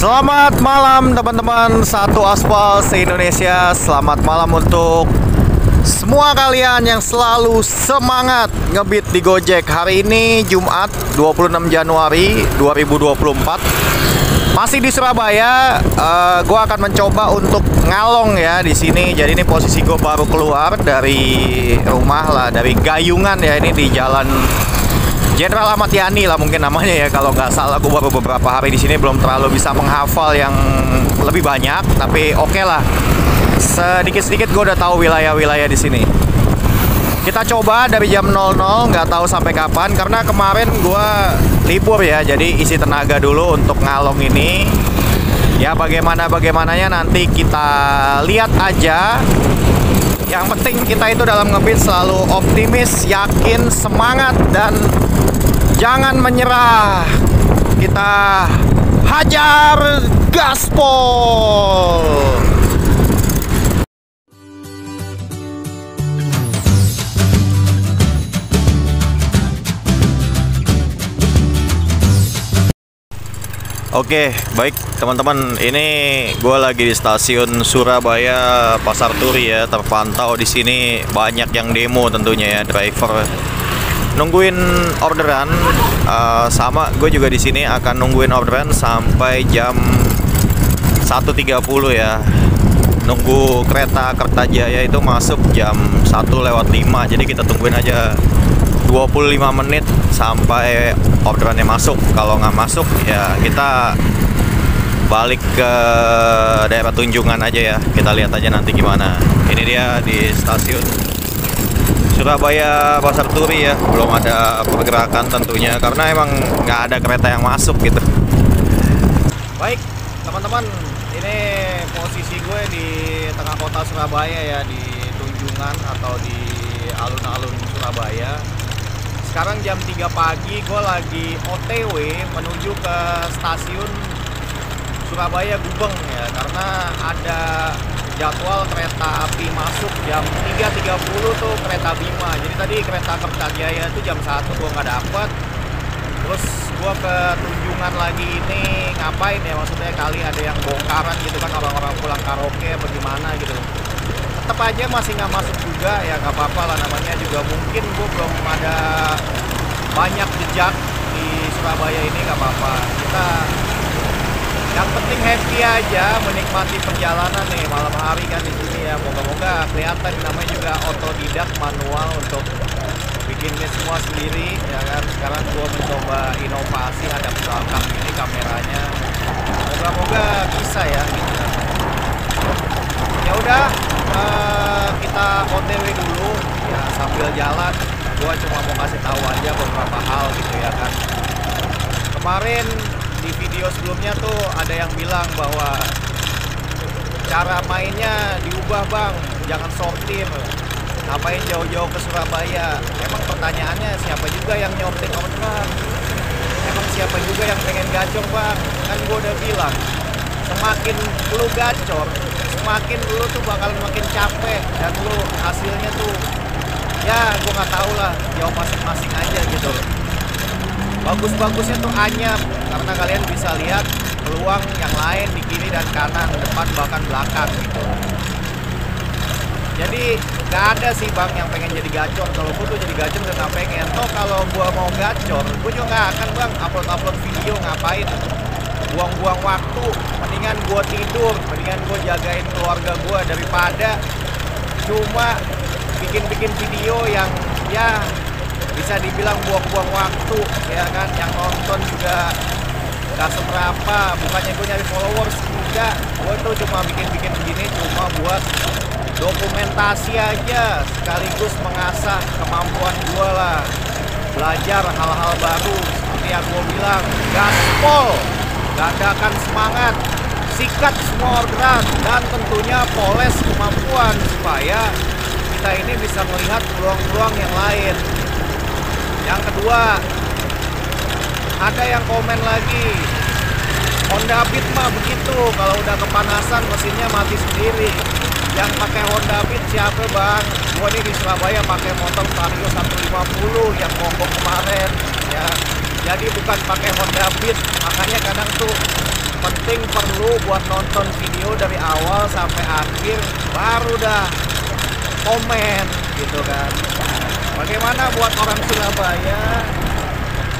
Selamat malam teman-teman satu aspal se-Indonesia. Selamat malam untuk semua kalian yang selalu semangat ngebit di Gojek. Hari ini Jumat 26 Januari 2024. Masih di Surabaya. Gue akan mencoba untuk ngalong ya di sini. Jadi ini posisi gue baru keluar dari rumah lah, dari Gayungan ya, ini di Jalan Jenderal Ahmad Yani lah mungkin namanya ya, kalau nggak salah. Gue baru beberapa hari di sini, belum terlalu bisa menghafal yang lebih banyak, tapi oke lah. Sedikit-sedikit gue udah tahu wilayah-wilayah di sini. Kita coba dari jam 00, nggak tahu sampai kapan, karena kemarin gue libur ya, jadi isi tenaga dulu untuk ngalong ini. Ya bagaimananya nanti kita lihat aja. Yang penting kita itu dalam ngebit selalu optimis, yakin, semangat, dan jangan menyerah. Kita hajar gaspol. Oke, baik teman-teman, ini gue lagi di stasiun Surabaya Pasar Turi ya. Terpantau di sini banyak yang demo tentunya ya, driver nungguin orderan. Sama gue juga di sini akan nungguin orderan sampai jam 1.30 ya. Nunggu kereta Kertajaya itu masuk jam 1:05. Jadi kita tungguin aja 25 menit sampai orderannya masuk. Kalau nggak masuk ya kita balik ke daerah Tunjungan aja ya. Kita lihat aja nanti gimana. Ini dia di stasiun Surabaya Pasar Turi ya. Belum ada pergerakan tentunya, karena emang nggak ada kereta yang masuk gitu. Baik teman-teman, ini posisi gue di tengah kota Surabaya ya, di Tunjungan atau di alun-alun Surabaya. Sekarang jam 3 pagi, gue lagi OTW menuju ke stasiun Surabaya Gubeng ya, karena ada jadwal kereta api masuk jam 3.30 tuh, kereta Bima. Jadi tadi kereta Kertajaya itu jam 1 gue nggak dapet. Terus gue ke Tunjungan lagi ini ngapain ya, maksudnya kali ada yang bongkaran gitu kan, orang-orang pulang karaoke apa gimana gitu. Tetap aja masih nggak masuk juga ya, nggak apa-apa lah, namanya juga mungkin gue belum ada banyak jejak di Surabaya ini, nggak apa-apa. Kita yang penting happy aja, menikmati perjalanan nih malam hari kan di sini ya. Moga-moga kelihatan, namanya juga otodidak manual untuk bikinnya semua sendiri ya kan. Sekarang gue mencoba inovasi, ada belakang ini kameranya, moga-moga bisa ya gitu kan. Ya udah, kita OTW dulu ya, sambil jalan gua cuma mau kasih tahu aja beberapa hal gitu ya kan. Kemarin di video sebelumnya tuh ada yang bilang bahwa cara mainnya diubah bang, jangan sortir, ngapain jauh-jauh ke Surabaya. Emang pertanyaannya siapa juga yang nyonting orderan? Emang siapa juga yang pengen gacor bang? Kan gua udah bilang, semakin lu gacor, semakin lu tuh bakal makin capek, dan lu hasilnya tuh ya gue nggak tahu lah, jauh masing-masing aja gitu. Bagus-bagusnya tuh anyap, karena kalian bisa lihat peluang yang lain di kiri dan kanan, depan bahkan belakang gitu. Jadi nggak ada sih bang yang pengen jadi gacor. Kalau gue tuh jadi gacor udah nggak pengen. Toh kalau gue mau gacor, gue juga nggak akan bang upload video, ngapain buang-buang waktu. Mendingan gue tidur, mendingan gue jagain keluarga gue, daripada cuma bikin video yang ya bisa dibilang buang-buang waktu ya kan. Yang nonton juga gak seberapa, bukannya gue nyari followers juga. Gue tuh cuma bikin begini cuma buat dokumentasi aja, sekaligus mengasah kemampuan gue lah, belajar hal-hal baru. Seperti yang gue bilang, gaspol, gadakan semangat, sikat semua orderan, dan tentunya poles kemampuan supaya kita ini bisa melihat peluang-peluang yang lain. Yang kedua, ada yang komen lagi, Honda Beat mah begitu, kalau udah kepanasan mesinnya mati sendiri. Yang pakai Honda Beat siapa bang? Gua nih di Surabaya pakai motor Vario 150 yang mogok kemarin ya. Jadi bukan pakai Honda Beat, makanya kadang tuh penting perlu buat nonton video dari awal sampai akhir, baru dah komen gitu kan. Bagaimana buat orang Surabaya?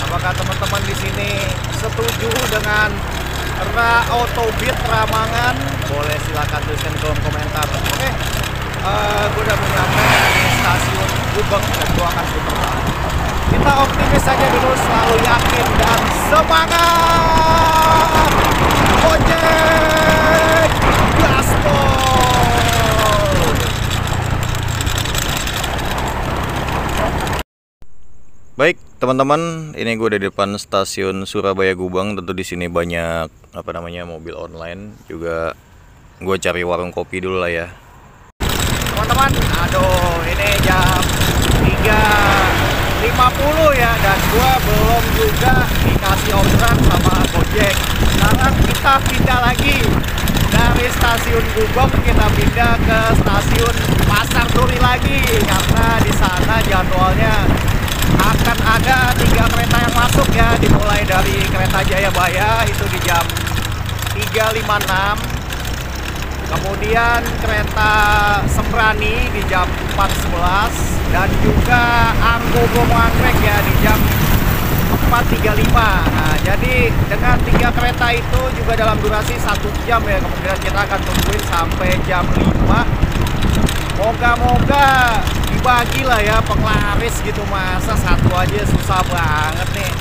Apakah teman-teman di sini setuju dengan Autobit Ramangan? Boleh silakan tuliskan di kolom komentar. Oke, gue udah nyampe di stasiun Gubeng dan gue akan putar. Kita optimis saja dulu, selalu yakin dan semangat. Gojek gaspol. Baik teman-teman, ini gue di depan stasiun Surabaya Gubeng. Tentu di sini banyak mobil online. Juga gue cari warung kopi dulu lah ya. Teman-teman, aduh ini jam 3.50 ya, dan gue belum juga dikasih orderan sama Gojek. Sekarang kita pindah lagi dari stasiun Gubeng, kita pindah ke stasiun Pasar Turi lagi, karena di sana jadwalnya akan ada 3 kereta yang masuk ya, dimulai dari kereta Jayabaya itu di jam 3.56, kemudian kereta Sembrani di jam 4.11, dan juga Argo Bromo Anggrek ya di jam 4.35. Nah, jadi dengan 3 kereta itu juga dalam durasi 1 jam ya, kemudian kita akan tungguin sampai jam 5. Moga-moga dibagi lah ya penglaris gitu, masa satu aja susah banget nih.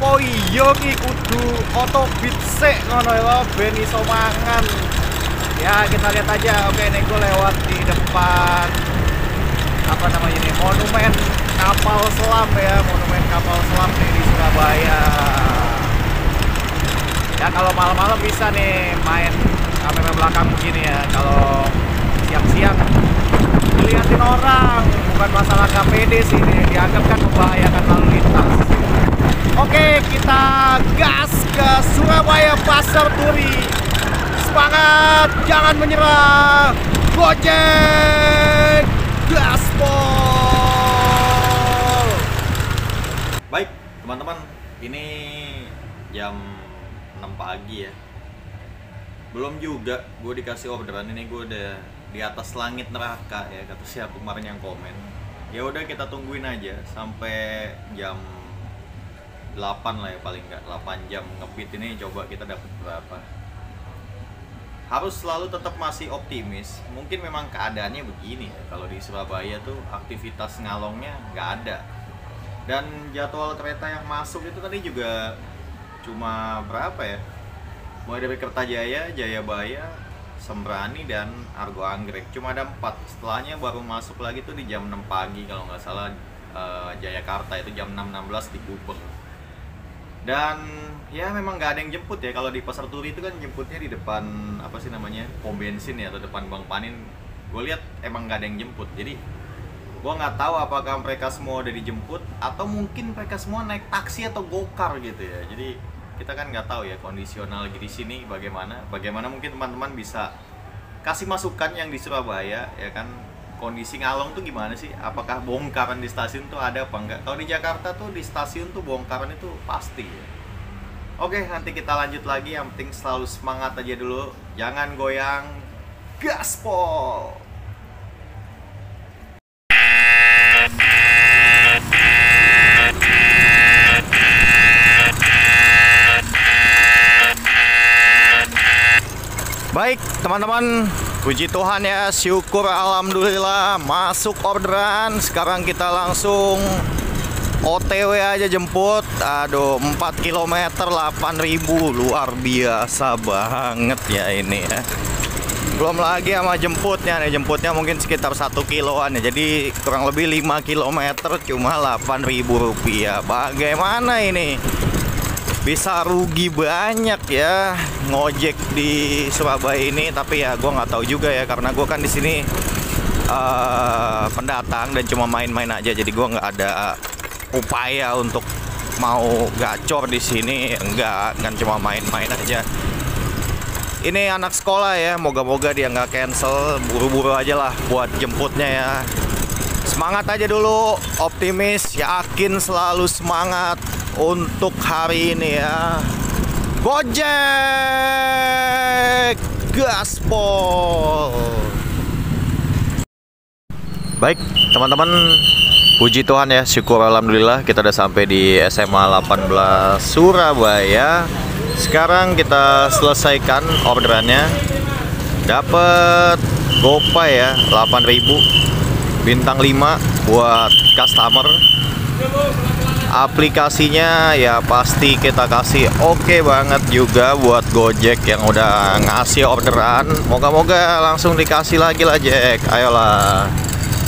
Oh iya ki kudu Autobit sik ngono ya ben iso mangan. Ya kita lihat aja. Oke, ini gue lewat di depan Monumen Kapal Selam ya, Monumen Kapal Selam nih di Surabaya. Ya kalau malam-malam bisa nih main kamera belakang begini ya, kalau siang-siang dilihatin orang, bukan masalah nggak pede sih, ini dianggap kan membahayakan lalu lintas. Oke, kita gas ke Surabaya Pasar Turi. Semangat, jangan menyerah. Gojek gaspol. Baik teman-teman, ini jam 6 pagi ya. Belum juga gue dikasih orderan, ini gue udah di atas langit neraka ya, kata siapa kemarin yang komen. Ya udah kita tungguin aja sampai jam 8 lah ya, paling nggak 8 jam ngebit ini, coba kita dapat berapa. Harus selalu tetap masih optimis. Mungkin memang keadaannya begini ya, kalau di Surabaya tuh aktivitas ngalongnya nggak ada, dan jadwal kereta yang masuk itu tadi juga cuma berapa ya, mulai dari Kertajaya, Jayabaya, Sembrani, dan Argo Anggrek, cuma ada 4. Setelahnya baru masuk lagi tuh di jam 6 pagi kalau nggak salah, Jayakarta itu jam 6.16 di Gubeng. Dan ya memang nggak ada yang jemput ya, kalau di Pasar Turi itu kan jemputnya di depan pom bensin ya, atau depan Bang Panin. Gue lihat emang nggak ada yang jemput, jadi gue nggak tahu apakah mereka semua udah dijemput atau mungkin mereka semua naik taksi atau gokar gitu ya. Jadi kita kan nggak tahu ya kondisional di sini bagaimana mungkin teman-teman bisa kasih masukan yang di Surabaya ya kan, kondisi ngalong tuh gimana sih, apakah bongkaran di stasiun tuh ada apa enggak. Kalau di Jakarta tuh di stasiun tuh bongkaran itu pasti ya. Oke, nanti kita lanjut lagi, yang penting selalu semangat aja dulu, jangan goyang, gaspol. Baik teman-teman, puji Tuhan ya, syukur alhamdulillah masuk orderan. Sekarang kita langsung OTW aja jemput. Aduh, 4 km 8.000, luar biasa banget ya ini ya. Belum lagi sama jemputnya nih, jemputnya mungkin sekitar 1 kiloan ya, jadi kurang lebih 5 km cuma 8.000 rupiah. Bagaimana ini? Bisa rugi banyak ya ngojek di Surabaya ini, tapi ya gue nggak tahu juga ya, karena gue kan di sini pendatang dan cuma main-main aja, jadi gue nggak ada upaya untuk mau gacor di sini, enggak, kan cuma main-main aja. Ini anak sekolah ya, moga-moga dia nggak cancel, buru-buru aja lah buat jemputnya ya. Semangat aja dulu, optimis, yakin, selalu semangat untuk hari ini ya. Gojek gaspol. Baik teman-teman, puji Tuhan ya, syukur alhamdulillah kita udah sampai di SMA 18 Surabaya. Sekarang kita selesaikan orderannya. Dapat GoPay ya, 8.000 bintang 5 buat customer. Aplikasinya ya pasti kita kasih oke banget juga buat Gojek yang udah ngasih orderan. Moga-moga langsung dikasih lagi lah Jack. Ayolah,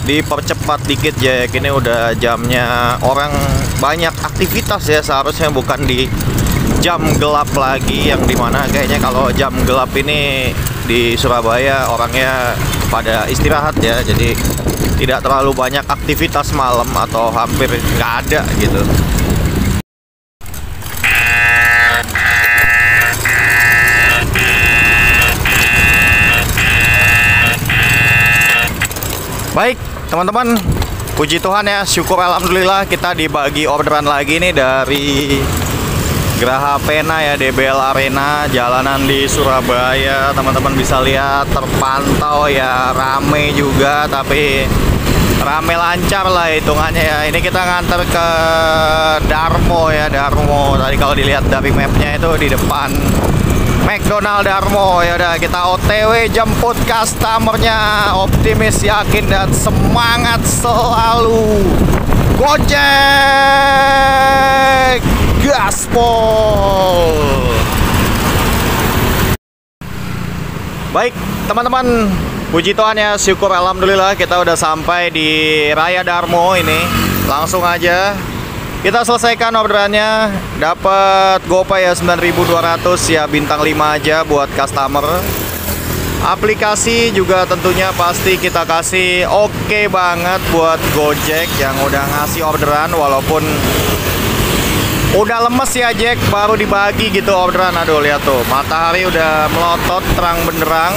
dipercepat dikit Jack. Ini udah jamnya orang banyak aktivitas ya, seharusnya bukan di jam gelap lagi, yang dimana kayaknya kalau jam gelap ini di Surabaya orangnya pada istirahat ya, jadi tidak terlalu banyak aktivitas malam atau hampir nggak ada gitu. Baik teman-teman, puji Tuhan ya, syukur alhamdulillah kita dibagi orderan lagi nih dari Graha Pena ya, DBL Arena, jalanan di Surabaya. Teman-teman bisa lihat terpantau ya, rame juga, tapi rame lancar lah hitungannya ya. Ini kita nganter ke Darmo ya, Darmo. Tadi kalau dilihat dari mapnya itu di depan McDonald Darmo. Ya udah, kita OTW jemput customernya. Optimis, yakin dan semangat selalu. Gojek gaspol. Baik teman-teman, puji Tuhan ya, syukur alhamdulillah kita udah sampai di Raya Darmo ini. Langsung aja kita selesaikan orderannya. Dapat GoPay ya 9.200 ya, bintang 5 aja buat customer. Aplikasi juga tentunya pasti kita kasih oke banget buat Gojek yang udah ngasih orderan, walaupun udah lemes ya Jack, baru dibagi gitu orderan. Aduh lihat tuh, matahari udah melotot terang benderang.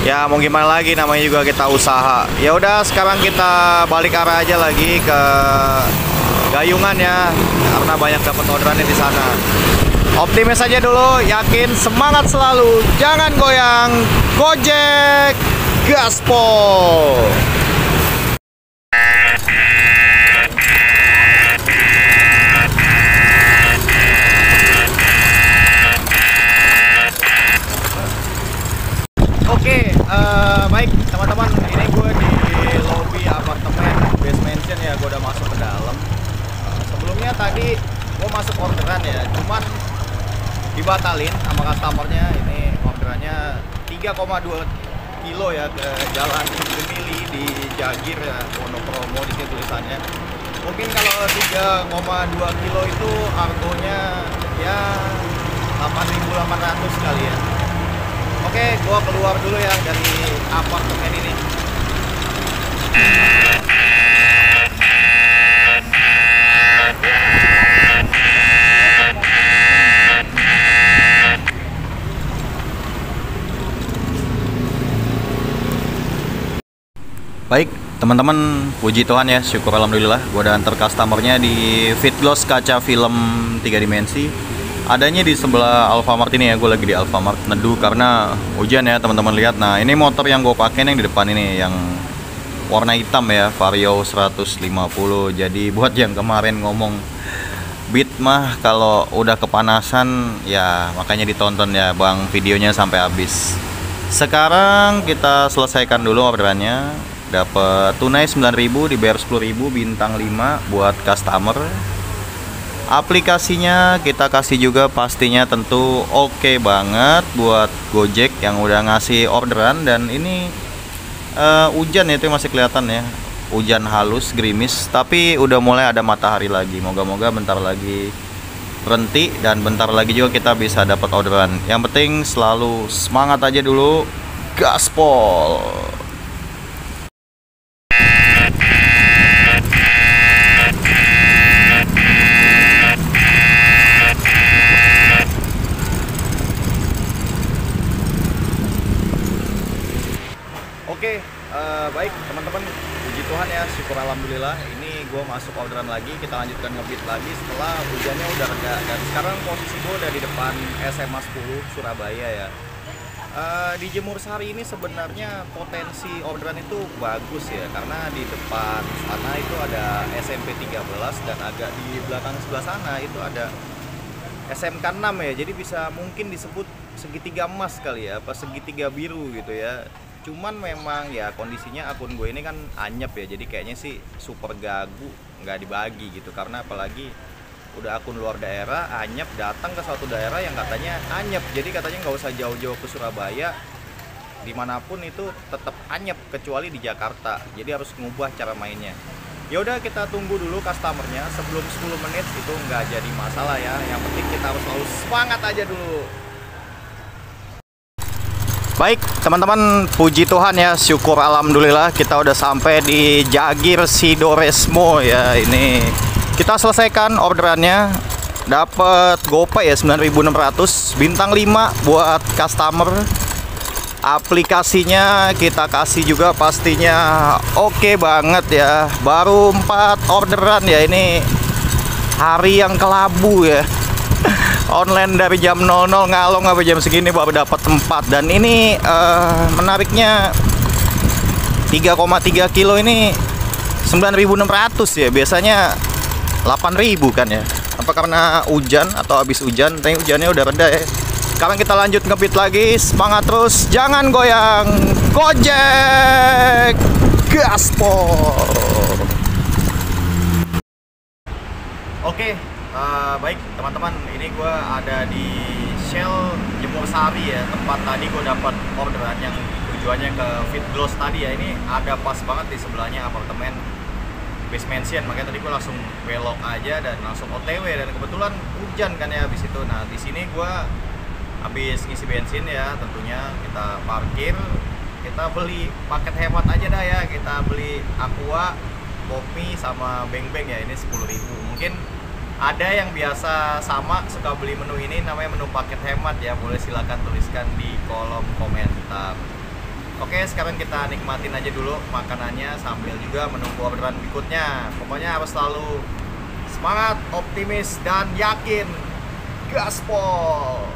Ya mau gimana lagi, namanya juga kita usaha. Ya udah, sekarang kita balik arah aja lagi ke Gayungan ya, karena banyak dapat orderannya di sana. Optimis aja dulu, yakin, semangat selalu, jangan goyang. Gojek gaspol. Oke, baik teman-teman, ini gue di lobby apartemen Base Mansion ya, gue udah masuk ke dalam. Sebelumnya tadi gue masuk orderan ya, cuman dibatalin sama customernya. Ini orderannya 3,2 kilo ya ke Jalan Gemili di Jagir ya, Wonokromo di sini tulisannya. Mungkin kalau 3,2 kilo itu harganya ya 8.800 kali ya. Oke, gua keluar dulu ya dari apartemen ini. Baik, teman-teman, puji Tuhan ya, syukur alhamdulillah gua udah antar customernya di Fitgloss kaca film 3 dimensi. Adanya di sebelah Alfamart ini ya, gue lagi di Alfamart neduh karena hujan ya teman-teman lihat. Nah ini motor yang gue pakai yang di depan ini yang warna hitam ya, Vario 150. Jadi buat yang kemarin ngomong Beat mah kalau udah kepanasan ya, makanya ditonton ya bang videonya sampai habis. Sekarang kita selesaikan dulu orderannya. Dapat tunai 9.000, dibayar 10.000, bintang 5 buat customer. Aplikasinya kita kasih juga pastinya tentu oke banget buat Gojek yang udah ngasih orderan. Dan ini hujan ya, itu masih kelihatan ya, hujan halus gerimis, tapi udah mulai ada matahari lagi. Moga-moga bentar lagi berhenti dan bentar lagi juga kita bisa dapat orderan. Yang penting selalu semangat aja dulu, gaspol. Oke, baik teman-teman, puji Tuhan ya, syukur alhamdulillah. Ini gue masuk orderan lagi, kita lanjutkan ngebit lagi setelah hujannya udah reda. Dan sekarang posisi gue udah di depan SMA 10 Surabaya ya. Di Jemur Sari ini sebenarnya potensi orderan itu bagus ya, karena di depan sana itu ada SMP 13 dan agak di belakang sebelah sana itu ada SMK 6 ya. Jadi bisa mungkin disebut segitiga emas kali ya, apa segitiga biru gitu ya. Cuman memang ya kondisinya akun gue ini kan anyep ya, jadi kayaknya sih super gagu nggak dibagi gitu, karena apalagi udah akun luar daerah anyep datang ke suatu daerah yang katanya anyep, jadi katanya nggak usah jauh-jauh ke Surabaya, dimanapun itu tetap anyep kecuali di Jakarta, jadi harus ngubah cara mainnya. Ya udah, kita tunggu dulu customernya, sebelum 10 menit itu nggak jadi masalah ya, yang penting kita harus selalu semangat aja dulu. Baik teman-teman, puji Tuhan ya, syukur alhamdulillah kita udah sampai di Jagir Sidoresmo ya. Ini kita selesaikan orderannya, dapat GoPay ya 9.600, bintang 5 buat customer. Aplikasinya kita kasih juga pastinya oke banget ya. Baru 4 orderan ya, ini hari yang kelabu ya. Online dari jam 00 ngalong sampai jam segini baru dapat 4. Dan ini menariknya 3,3 kilo ini 9.600 ya. Biasanya 8.000 kan ya. Apa karena hujan atau habis hujan? Tapi hujannya udah reda ya. Sekarang kita lanjut ngebit lagi. Semangat terus, jangan goyang. Gojek gaspol. Oke, baik teman-teman, ini gue ada di Shell Jemur Sari ya, tempat tadi gue dapat orderan yang tujuannya ke Fit Gloss tadi ya. Ini ada pas banget di sebelahnya apartemen Base Mansion, makanya tadi gue langsung belok aja dan langsung OTW, dan kebetulan hujan kan ya habis itu. Nah di sini gue habis ngisi bensin ya, tentunya kita parkir, kita beli paket hemat aja dah ya, kita beli Aqua, kopi sama beng-beng ya, ini 10.000. Mungkin ada yang biasa sama suka beli menu ini, namanya menu paket hemat ya, boleh silakan tuliskan di kolom komentar. Oke, sekarang kita nikmatin aja dulu makanannya sambil juga menunggu orderan berikutnya. Pokoknya harus selalu semangat, optimis, dan yakin. Gaspol!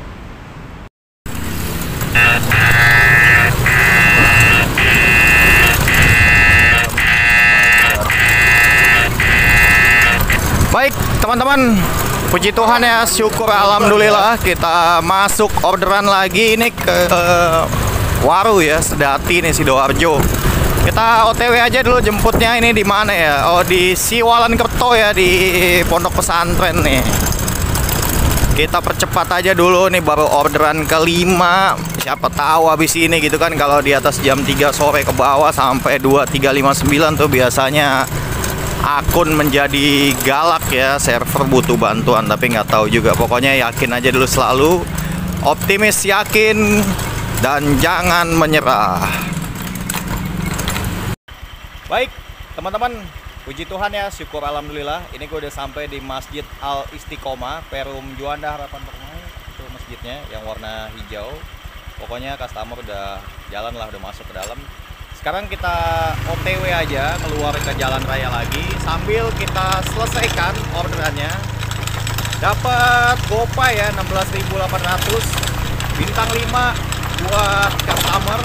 Baik teman-teman, puji Tuhan ya, syukur alhamdulillah kita masuk orderan lagi ini ke Waru ya, Sedati nih, Sidoarjo. Kita OTW aja dulu jemputnya. Ini di mana ya? Oh, di Siwalan Kerto ya, di pondok pesantren nih. Kita percepat aja dulu nih, baru orderan kelima. Siapa tahu habis ini gitu kan, kalau di atas jam 3 sore ke bawah sampai 2359 tuh biasanya akun menjadi galak ya, server butuh bantuan, tapi nggak tahu juga. Pokoknya yakin aja dulu, selalu optimis, yakin, dan jangan menyerah. Baik teman-teman, puji Tuhan ya, syukur alhamdulillah. Ini gue udah sampai di Masjid Al Istiqomah, Perum Juanda Harapan Permai. Itu masjidnya yang warna hijau. Pokoknya customer udah jalan lah, udah masuk ke dalam. Sekarang kita OTW aja keluar ke jalan raya lagi sambil kita selesaikan orderannya. Dapat GoPay ya 16.800, bintang 5 buat customer.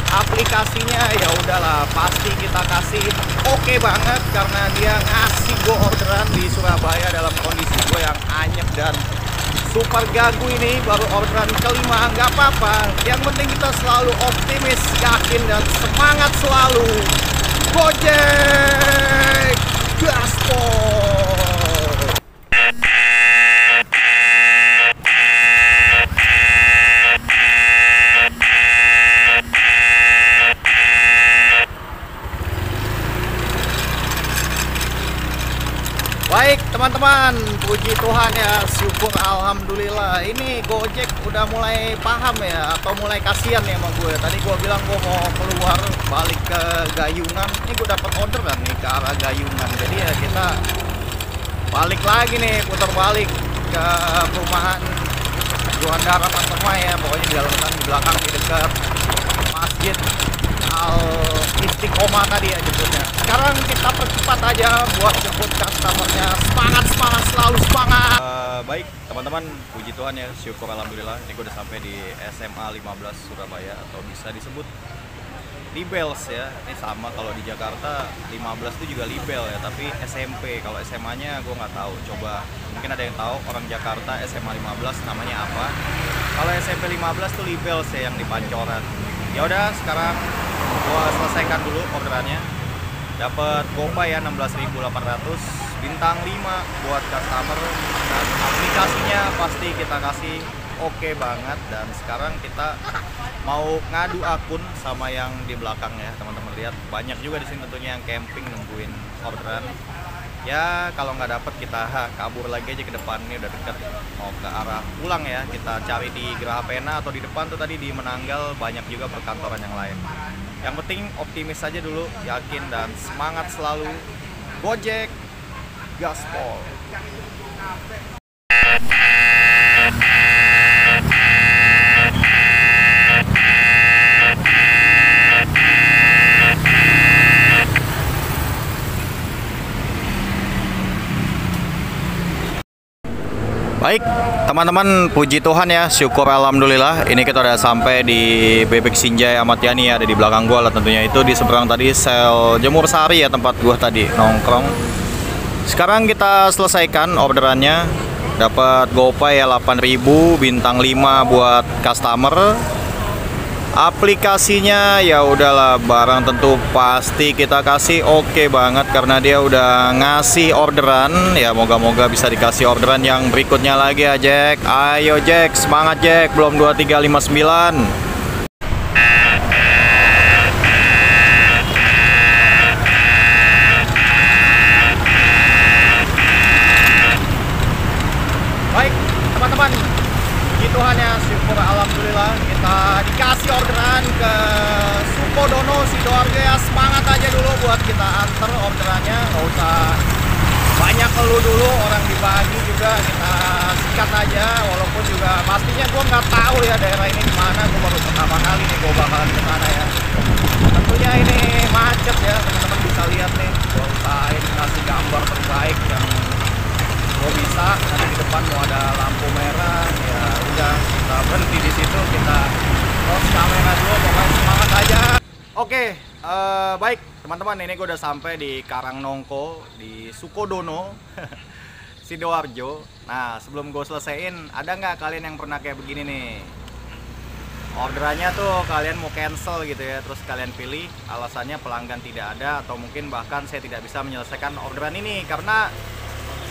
Aplikasinya ya udahlah pasti kita kasih oke banget, karena dia ngasih gue orderan di Surabaya dalam kondisi gue yang anyep dan super gagu. Ini baru orderan kelima, nggak apa-apa, yang penting kita selalu optimis, yakin, dan semangat selalu. Gojek gaspol. Baik teman-teman, puji Tuhan ya, syukur alhamdulillah. Ini Gojek udah mulai paham ya, atau mulai kasihan ya sama gue. Tadi gue bilang gue mau keluar balik ke Gayungan, ini gue dapat orderan nih ke arah Gayungan. Jadi ya kita balik lagi nih, putar balik ke perumahan Juanda Harapan Permai ya. Pokoknya di dalam, di belakang, di dekat masjid Al Istiqomah tadi ya jemputnya. Sekarang kita percepat aja buat jemput customernya. Semangat, semangat, selalu semangat. Baik teman-teman, puji Tuhan ya, syukur alhamdulillah. Ini gue udah sampai di SMA 15 Surabaya, atau bisa disebut Libels ya. Ini sama kalau di Jakarta 15 itu juga Libel ya, tapi SMP. Kalau SMA-nya gue nggak tahu. Coba mungkin ada yang tahu orang Jakarta SMA 15 namanya apa. Kalau SMP 15 tuh Libels ya, yang di Pancoran. Ya udah, sekarang gue selesaikan dulu orderannya. Dapat GoPay ya 16.800, bintang 5 buat customer, dan aplikasinya pasti kita kasih oke banget. Dan sekarang kita mau ngadu akun sama yang di belakang ya, teman-teman lihat banyak juga di sini tentunya yang camping nungguin orderan. Ya kalau nggak dapet kita kabur lagi aja ke depan, ini udah deket mau ke arah pulang ya. Kita cari di Geraha Pena atau di depan tuh tadi di Menanggal, banyak juga perkantoran yang lain. Yang penting optimis aja dulu, yakin dan semangat selalu. Gojek gaspol. Baik teman-teman, puji Tuhan ya, syukur alhamdulillah. Ini kita udah sampai di Bebek Sinjai Ahmad Yani, ada di belakang gua lah tentunya. Itu di seberang tadi sel Jemur Sari ya, tempat gua tadi nongkrong. Sekarang kita selesaikan orderannya. Dapat GoPay ya 8.000, bintang 5 buat customer. Aplikasinya ya udahlah, barang tentu pasti kita kasih oke banget karena dia udah ngasih orderan ya. Moga-moga bisa dikasih orderan yang berikutnya lagi ya Jack. Ayo Jack, semangat Jack, belum 2359. Baik teman-teman, Tuhan ya, syukur alhamdulillah kita dikasih orderan ke Sukodono Sidoarjo ya. Semangat aja dulu buat kita antar orderannya, nggak usah banyak keluh dulu, orang dibagi juga kita sikat aja. Walaupun juga pastinya gue nggak tahu ya daerah ini di mana, gue baru pertama kali nih gue bakalan ke sana ya. Tentunya ini macet ya, teman-teman bisa lihat nih. Gue usahain kasih gambar terbaik yang gue bisa. Nanti di depan mau ada lampu merah ya, udah kita berhenti di situ, kita close kamera dulu, pokoknya semangat aja. Oke, baik teman-teman, ini gue udah sampai di Karangnongko di Sukodono Sidoarjo. Nah sebelum gue selesaiin, ada nggak kalian yang pernah kayak begini nih, orderannya tuh kalian mau cancel gitu ya, terus kalian pilih alasannya pelanggan tidak ada, atau mungkin bahkan saya tidak bisa menyelesaikan orderan ini karena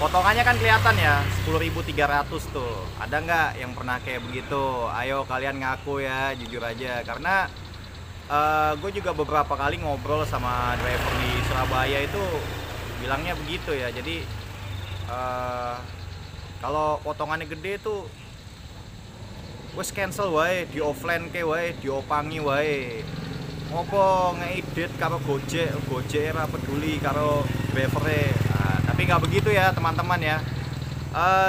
potongannya kan kelihatan ya 10.300 tuh. Ada nggak yang pernah kayak begitu? Ayo kalian ngaku ya, jujur aja. Karena gue juga beberapa kali ngobrol sama driver di Surabaya itu bilangnya begitu ya. Jadi kalau potongannya gede tuh wes cancel wae, di offline ke wae, diopangi wae. Ngopo ngeedit karo Gojek ora peduli karo driver-e. Tapi nggak begitu ya teman-teman ya.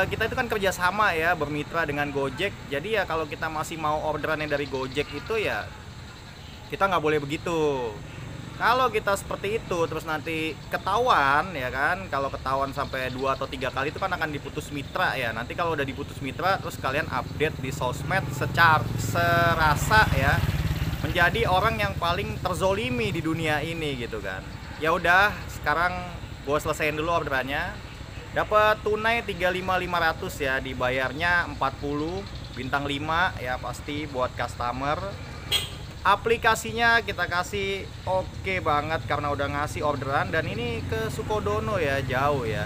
Kita itu kan kerjasama ya, bermitra dengan Gojek. Jadi ya kalau kita masih mau orderannya dari Gojek itu ya kita nggak boleh begitu. Kalau kita seperti itu terus nanti ketahuan ya kan, kalau ketahuan sampai 2 atau 3 kali itu kan akan diputus mitra ya. Nanti kalau udah diputus mitra terus kalian update di sosmed secara serasa ya, menjadi orang yang paling terzolimi di dunia ini gitu kan. Ya udah, sekarang gue selesaiin dulu orderannya. Dapat tunai 35.500 ya, dibayarnya 40, bintang 5 ya pasti buat customer. Aplikasinya kita kasih oke banget karena udah ngasih orderan, dan ini ke Sukodono ya, jauh ya.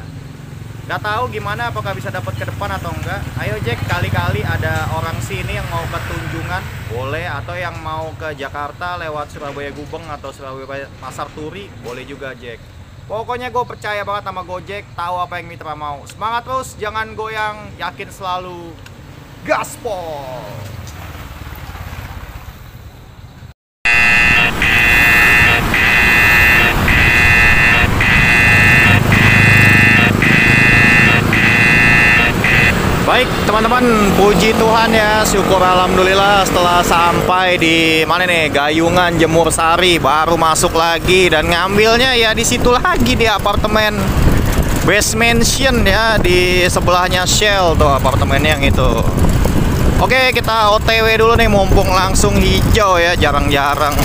Nggak tahu gimana, apakah bisa dapat ke depan atau enggak. Ayo Jack, kali-kali ada orang sini yang mau ke Tunjungan boleh, atau yang mau ke Jakarta lewat Surabaya Gubeng atau Surabaya Pasar Turi boleh juga Jack. Pokoknya gue percaya banget sama Gojek, tahu apa yang mitra mau. Semangat terus, jangan goyang, yakin selalu, gaspol. Baik teman-teman, puji Tuhan ya, syukur alhamdulillah setelah sampai di mana nih, Gayungan Jemur Sari, baru masuk lagi dan ngambilnya ya di situ lagi di apartemen Best Mansion ya, di sebelahnya Shell tuh apartemennya yang itu. Oke, kita OTW dulu nih, mumpung langsung hijau ya, jarang-jarang.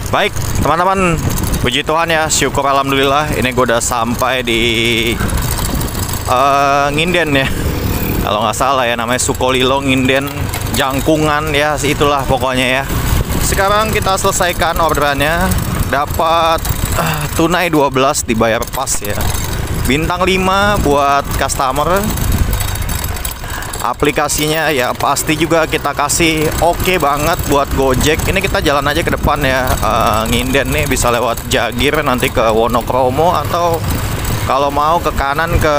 Baik teman-teman, puji Tuhan ya, syukur alhamdulillah ini gue udah sampai di Nginden ya, kalau nggak salah ya, namanya Sukolilo Nginden Jangkungan ya, itulah pokoknya ya. Sekarang kita selesaikan orderannya, dapat tunai 12, dibayar pas ya, bintang 5 buat customer. Aplikasinya ya pasti juga kita kasih oke banget buat Gojek. Ini kita jalan aja ke depan ya, Nginden nih bisa lewat Jagir nanti ke Wonokromo, atau kalau mau ke kanan ke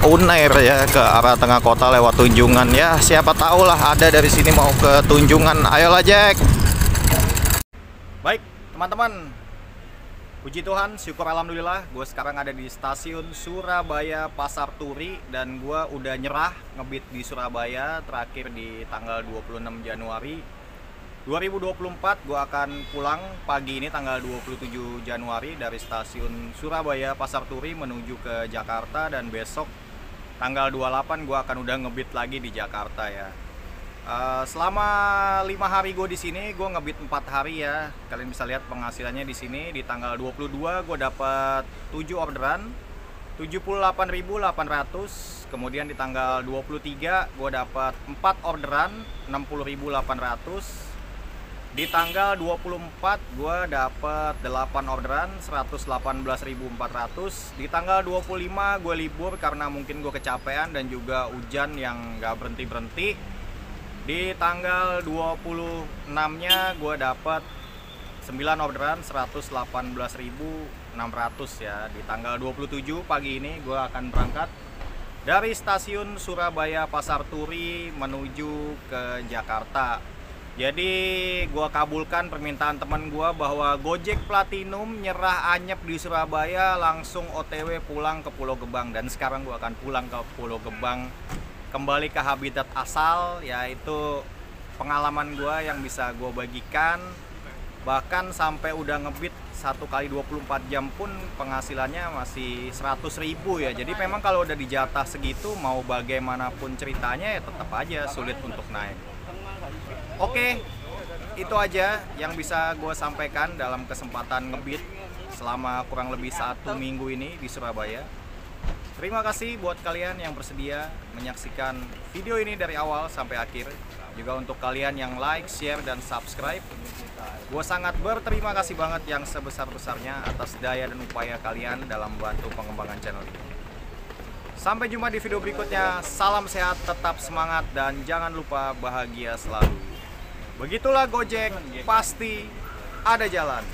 Unair ya, ke arah tengah kota lewat Tunjungan ya. Siapa tahu lah ada dari sini mau ke Tunjungan. Ayolah Jack. Baik teman-teman, puji Tuhan, syukur alhamdulillah. Gue sekarang ada di stasiun Surabaya Pasar Turi dan gue udah nyerah ngebit di Surabaya terakhir di tanggal 26 Januari 2024. Gue akan pulang pagi ini tanggal 27 Januari dari stasiun Surabaya Pasar Turi menuju ke Jakarta, dan besok tanggal 28 gue akan udah ngebit lagi di Jakarta ya. Selama 5 hari gue di sini, gue ngebit 4 hari ya. Kalian bisa lihat penghasilannya di sini. Di tanggal 22 gue dapat 7 orderan 78.800. Kemudian di tanggal 23 gue dapat 4 orderan 60.800. Di tanggal 24 gue dapat 8 orderan 118.400. Di tanggal 25 gue libur karena mungkin gue kecapean dan juga hujan yang gak berhenti-berhenti. Di tanggal 26 nya gue dapat 9 orderan 118.600 ya. Di tanggal 27 pagi ini gue akan berangkat dari stasiun Surabaya Pasar Turi menuju ke Jakarta. Jadi gua kabulkan permintaan teman gua bahwa Gojek Platinum nyerah anyep di Surabaya, langsung OTW pulang ke Pulau Gebang. Dan sekarang gua akan pulang ke Pulau Gebang, kembali ke habitat asal, yaitu pengalaman gua yang bisa gua bagikan. Bahkan sampai udah ngebit 1 kali 24 jam pun penghasilannya masih 100.000 ya. Jadi memang kalau udah dijatah segitu, mau bagaimanapun ceritanya ya tetap aja sulit untuk naik. Oke, itu aja yang bisa gue sampaikan dalam kesempatan ngebit selama kurang lebih 1 minggu ini di Surabaya. Terima kasih buat kalian yang bersedia menyaksikan video ini dari awal sampai akhir. Juga untuk kalian yang like, share, dan subscribe. Gue sangat berterima kasih banget yang sebesar-besarnya atas daya dan upaya kalian dalam membantu pengembangan channel ini. Sampai jumpa di video berikutnya. Salam sehat, tetap semangat, dan jangan lupa bahagia selalu. Begitulah Gojek, pasti ada jalan.